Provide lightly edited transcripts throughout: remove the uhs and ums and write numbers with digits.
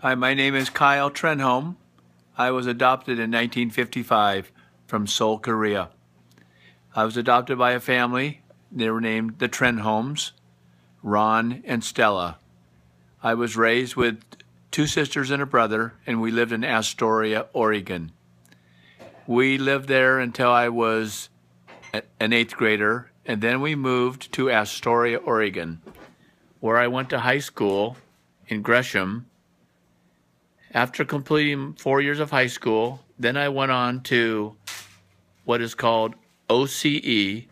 Hi, my name is Kyle Trenholm. I was adopted in 1955 from Seoul, Korea. I was adopted by a family. They were named the Trenholms, Ron and Stella. I was raised with two sisters and a brother, and we lived in Astoria, Oregon. We lived there until I was an eighth grader, and then we moved to Astoria, Oregon, where I went to high school in Gresham. After completing 4 years of high school, then I went on to what is called OCE,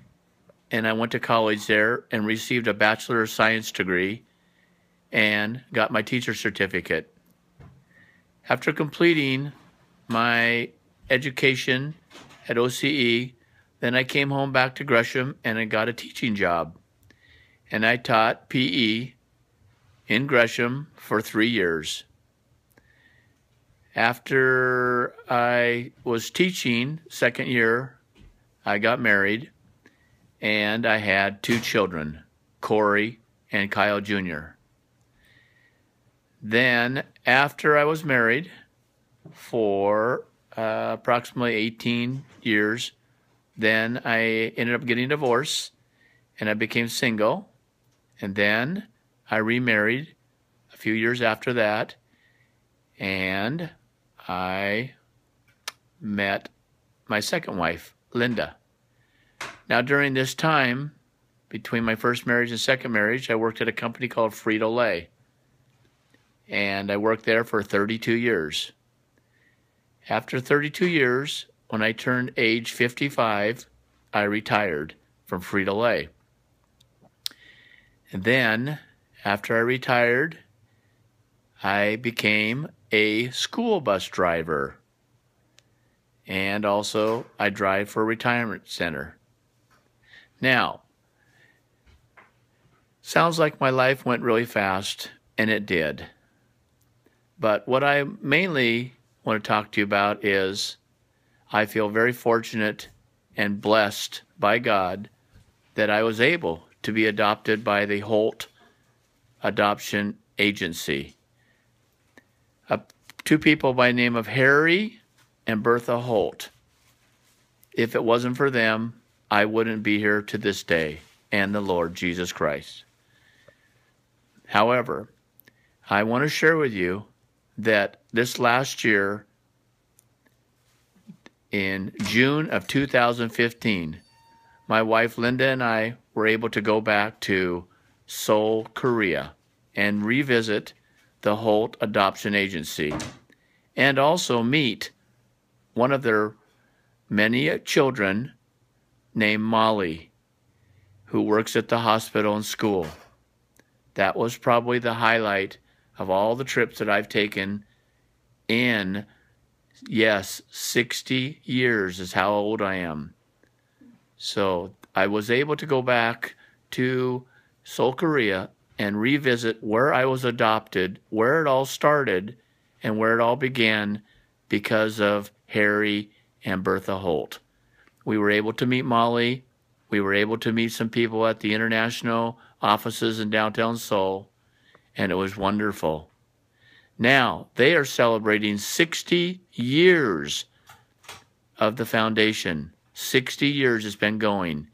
and I went to college there and received a Bachelor of Science degree and got my teacher's certificate. After completing my education at OCE, then I came home back to Gresham and I got a teaching job. And I taught PE in Gresham for 3 years. After I was teaching, second year, I got married, and I had two children, Corey and Kyle Jr. Then, after I was married for approximately 18 years, then I ended up getting a divorce, and I became single, and then I remarried a few years after that, and I met my second wife, Linda. Now, during this time, between my first marriage and second marriage, I worked at a company called Frito-Lay. And I worked there for 32 years. After 32 years, when I turned age 55, I retired from Frito-Lay. And then, after I retired, I became a school bus driver. And also, I drive for a retirement center. Now, sounds like my life went really fast, and it did. But what I mainly want to talk to you about is I feel very fortunate and blessed by God that I was able to be adopted by the Holt Adoption Agency. Two people by the name of Harry and Bertha Holt. If it wasn't for them, I wouldn't be here to this day, and the Lord Jesus Christ. However, I want to share with you that this last year, in June of 2015, my wife Linda and I were able to go back to Seoul, Korea, and revisit the Holt Adoption Agency, and also meet one of their many children named Molly, who works at the hospital and school. That was probably the highlight of all the trips that I've taken in, yes, 60 years is how old I am. So I was able to go back to Seoul, Korea, and revisit where I was adopted, where it all started, and where it all began because of Harry and Bertha Holt. We were able to meet Molly. We were able to meet some people at the international offices in downtown Seoul, and it was wonderful. Now, they are celebrating 60 years of the foundation. 60 years it's been going.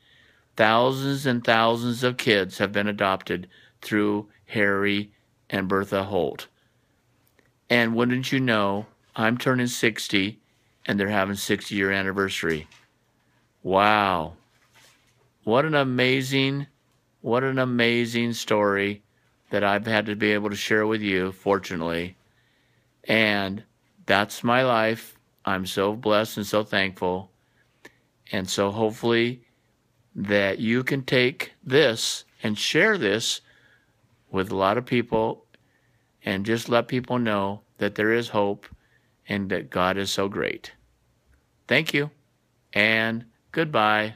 Thousands and thousands of kids have been adopted through Harry and Bertha Holt. And wouldn't you know, I'm turning 60, and they're having 60-year anniversary. Wow. What an amazing story that I've had to be able to share with you, fortunately. And that's my life. I'm so blessed and so thankful. And so hopefully that you can take this and share this with a lot of people and just let people know that there is hope and that God is so great. Thank you, and goodbye.